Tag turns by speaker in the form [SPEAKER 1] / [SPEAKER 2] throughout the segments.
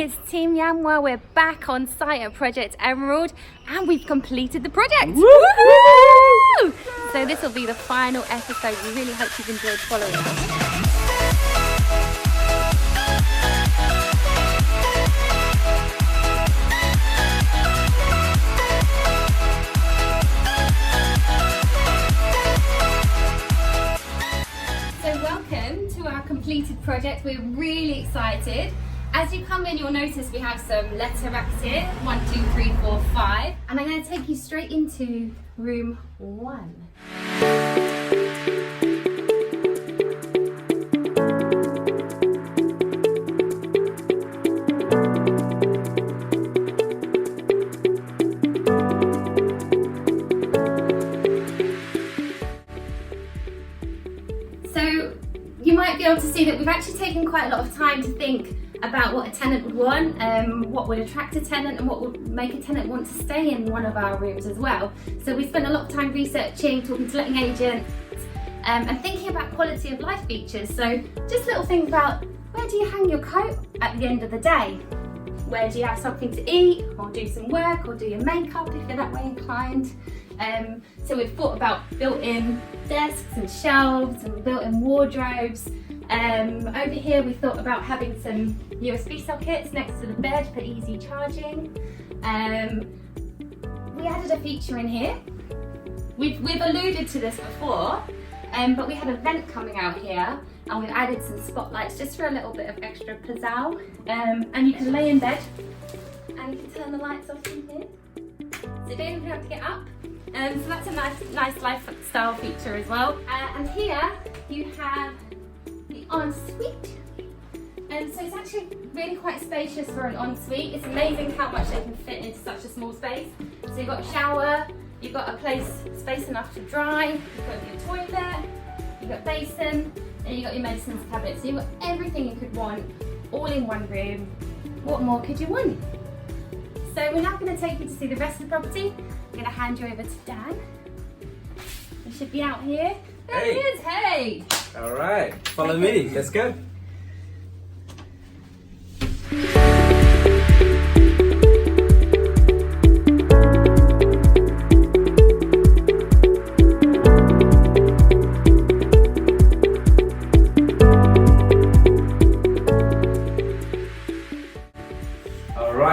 [SPEAKER 1] it's Team Yamwa. We're back on site at Project Emerald and we've completed the project. Woo! So this will be the final episode. We really hope you've enjoyed following us. Completed project. We're really excited. As you come in, you'll notice we have some letter racks here, 1, 2, 3, 4, 5, and I'm going to take you straight into room 1. So you might be able to see that we've actually taken quite a lot of time to think about what a tenant would want, what would attract a tenant and what would make a tenant want to stay in one of our rooms as well. So we spent a lot of time researching, talking to letting agents and thinking about quality of life features. So just little things about where do you hang your coat at the end of the day? Where do you have something to eat or do some work or do your makeup if you're that way inclined? So we've thought about built-in desks and shelves and built-in wardrobes. Over here we thought about having some USB sockets next to the bed for easy charging. We added a feature in here. We've alluded to this before, but we had a vent coming out here and we've added some spotlights just for a little bit of extra pizzazz. And you can lay in bed and you can turn the lights off in here. So you don't even have to get up. So that's a nice lifestyle feature as well. And here you have the ensuite. So it's actually really quite spacious for an ensuite. It's amazing how much they can fit into such a small space. So you've got a shower, you've got space enough to dry, you've got your toilet, you've got basin, and you've got your medicines cabinet. So you've got everything you could want all in one room. What more could you want? So we're now going to take you to see the rest of the property. I'm going to hand you over to Dan. He should be out here. There he is, hey!
[SPEAKER 2] All right, follow me, let's go.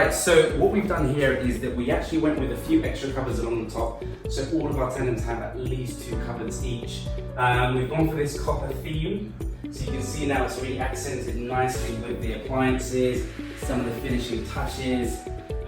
[SPEAKER 2] So what we've done here is that we actually went with a few extra cupboards along the top, so all of our tenants have at least 2 cupboards each. We've gone for this copper theme, so you can see now it's really accented nicely with the appliances, some of the finishing touches,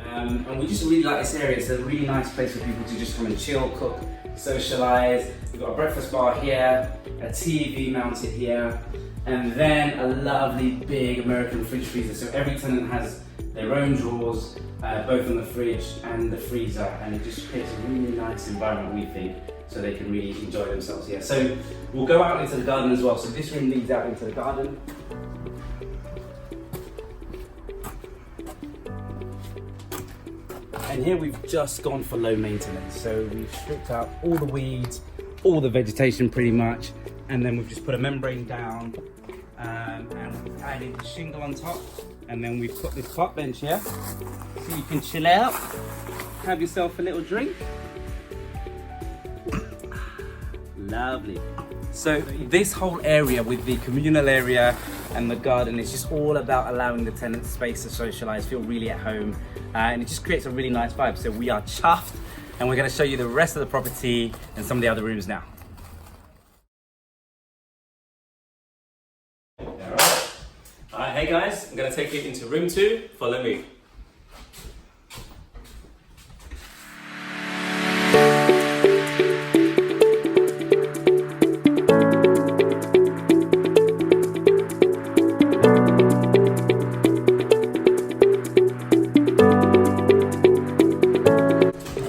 [SPEAKER 2] and we just really like this area. It's a really nice place for people to just come and chill, cook, socialise. We've got a breakfast bar here, a TV mounted here, and then a lovely big American fridge freezer. So every tenant has their own drawers, both on the fridge and the freezer, and it just creates a really nice environment, we think, so they can really enjoy themselves here. So we'll go out into the garden as well. So this room leads out into the garden. And here we've just gone for low maintenance. So we've stripped out all the weeds, all the vegetation pretty much, and then we've just put a membrane down and we've added the shingle on top. And then we've put this park bench here, so you can chill out, have yourself a little drink. Lovely. So this whole area with the communal area and the garden is just all about allowing the tenants space to socialise, feel really at home, and it just creates a really nice vibe. So we are chuffed, and we're going to show you the rest of the property and some of the other rooms now.
[SPEAKER 3] Hey guys, I'm going to take you into room 2, follow me.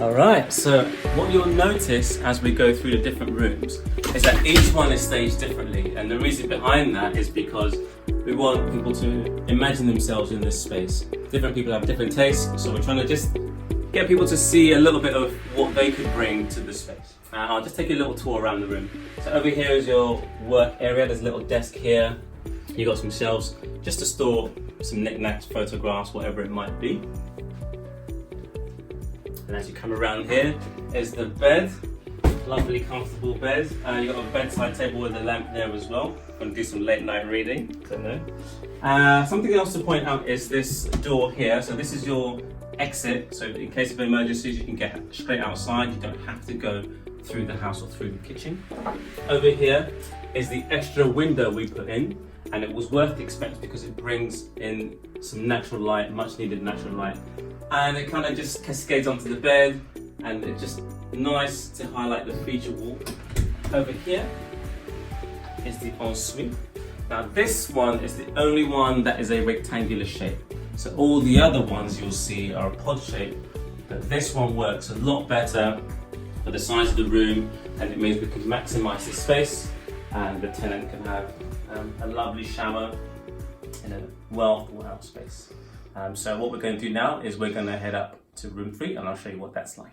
[SPEAKER 3] Alright, so what you'll notice as we go through the different rooms is that each one is staged differently, and the reason behind that is because we want people to imagine themselves in this space. Different people have different tastes, so we're trying to just get people to see a little bit of what they could bring to the space. I'll just take you a little tour around the room. So over here is your work area. There's a little desk here. You've got some shelves just to store some knickknacks, photographs, whatever it might be. And as you come around here is the bed, lovely comfortable bed. You've got a bedside table with a lamp there as well. I'm gonna do some late night reading, don't know. Something else to point out is this door here. So this is your exit, so in case of emergencies you can get straight outside. You don't have to go through the house or through the kitchen. Over here is the extra window we put in, and it was worth the expense because it brings in some natural light, much needed natural light, and it kind of just cascades onto the bed, and it's just nice to highlight the feature wall. Over here is the ensuite. Now this one is the only one that is a rectangular shape. So all the other ones you'll see are a pod shape, but this one works a lot better for the size of the room, and it means we can maximize the space and the tenant can have a lovely shower in a well thought out space. So what we're going to do now is we're going to head up to room 3 and I'll show you what that's like.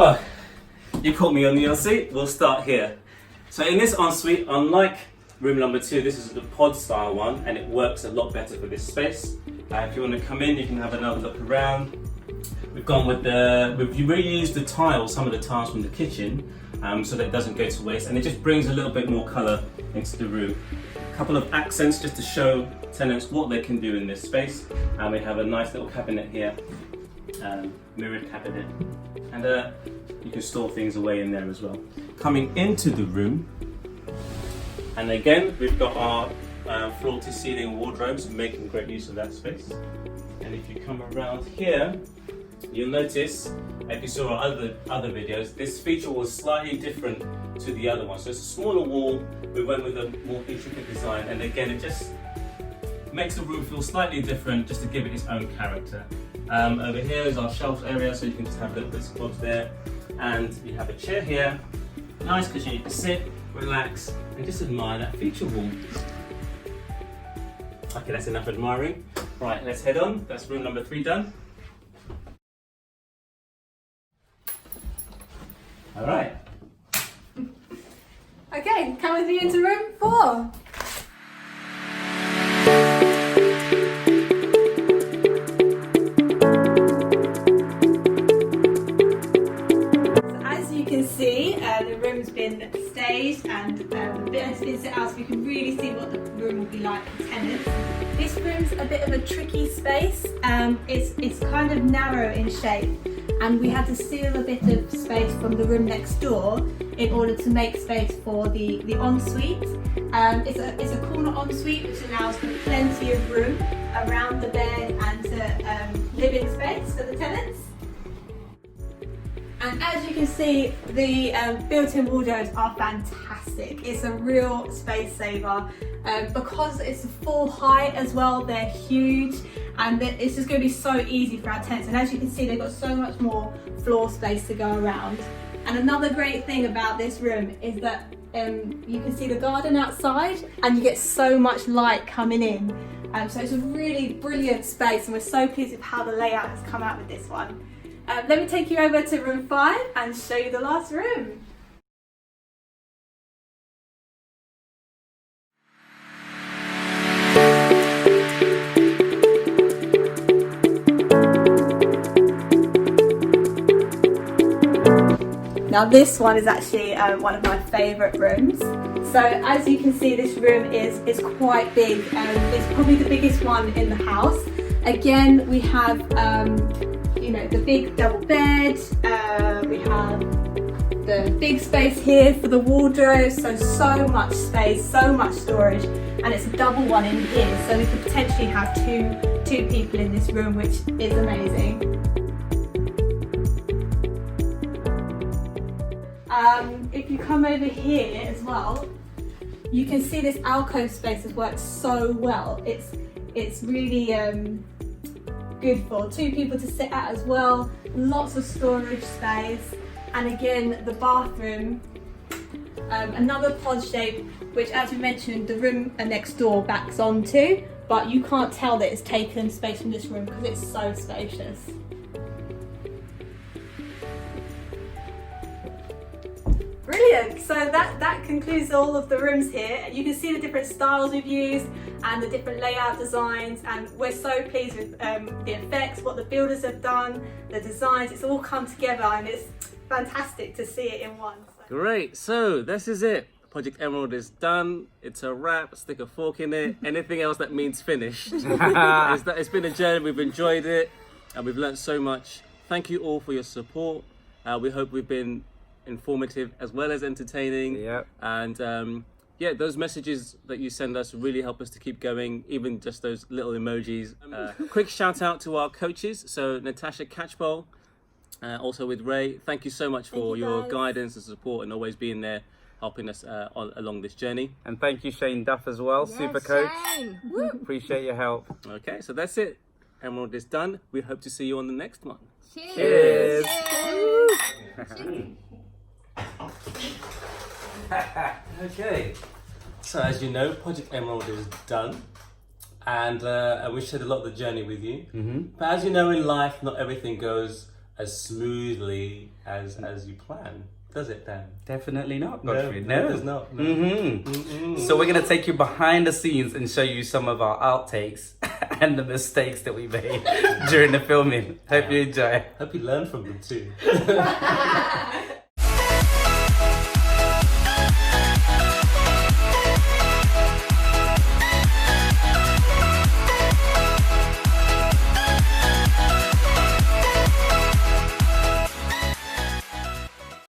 [SPEAKER 3] Oh, you caught me on the ensuite. We'll start here. So in this ensuite, unlike room number 2, this is the pod style one, and it works a lot better for this space. If you want to come in, you can have another look around. We've gone with we've reused the tiles, some of the tiles from the kitchen, so that it doesn't go to waste, and it just brings a little bit more colour into the room. A couple of accents just to show tenants what they can do in this space. And we have a nice little cabinet here, mirrored cabinet, and you can store things away in there as well. Coming into the room, and again we've got our floor to ceiling wardrobes, making great use of that space. And if you come around here, you'll notice, if you saw our other videos, this feature was slightly different to the other one. So it's a smaller wall, we went with a more intricate design, and again it just makes the room feel slightly different, just to give it its own character. Over here is our shelf area, so you can just have little bits of bobs there, and you have a chair here, nice cushion, you can sit, relax, and just admire that feature wall. Okay, that's enough admiring. Right, let's head on. That's room number 3 done. All right.
[SPEAKER 4] Okay, come with me into room 4. As you can see, the room's been staged and the bed's been set out so you can really see what the room will be like for tenants. This room's a bit of a tricky space. It's kind of narrow in shape, and we had to steal a bit of space from the room next door in order to make space for the ensuite. It's a corner ensuite which allows for plenty of room around the bed and to living space for the tenants. And as you can see, the built-in wardrobes are fantastic. It's a real space saver. Because it's a full height as well, they're huge, and it's just going to be so easy for our tenants. And as you can see, they've got so much more floor space to go around. And another great thing about this room is that you can see the garden outside, and you get so much light coming in. So it's a really brilliant space, and we're so pleased with how the layout has come out with this one. Let me take you over to room 5 and show you the last room. Now this one is actually one of my favourite rooms. So as you can see, this room is quite big. It's probably the biggest one in the house. Again, we have the big double bed. We have the big space here for the wardrobe. So much space, so much storage, and it's a double one in here. So we could potentially have two people in this room, which is amazing. If you come over here as well, you can see this alcove space has worked so well. It's really good for 2 people to sit at as well. Lots of storage space, and again the bathroom, another pod shape, which, as we mentioned, the room next door backs onto, but you can't tell that it's taken space from this room because it's so spacious. Brilliant! So that concludes all of the rooms here. You can see the different styles we've used and the different layout designs, and we're so pleased with the effects, what the builders have done, the designs. It's all come together and it's fantastic to see it in one. So.
[SPEAKER 3] Great, so this is it. Project Emerald is done. It's a wrap. Stick a fork in it. Anything else that means finished. It's been a journey. We've enjoyed it and we've learned so much. Thank you all for your support. We hope we've been informative as well as entertaining.
[SPEAKER 2] Yep.
[SPEAKER 3] And yeah, those messages that you send us really help us to keep going, even just those little emojis. Quick shout out to our coaches. So Natasha Catchpole, also with Ray. Thank you so much for your guidance and support and always being there, helping us along this journey.
[SPEAKER 2] And thank you, Shane Duff, as well, super coach.
[SPEAKER 1] Woo.
[SPEAKER 2] Appreciate your help.
[SPEAKER 3] Okay, so that's it. Emerald is done. We hope to see you on the next one.
[SPEAKER 1] Cheers.
[SPEAKER 3] Okay. So as you know, Project Emerald is done. And we shared a lot of the journey with you. But as you know, in life, not everything goes as smoothly as you plan. Does it, Dan?
[SPEAKER 2] Definitely not, Godfrey. No,
[SPEAKER 3] it does not. No.
[SPEAKER 2] So we're going to take you behind the scenes and show you some of our outtakes and the mistakes that we made during the filming. Hope you enjoy.
[SPEAKER 3] Hope you learn from them too.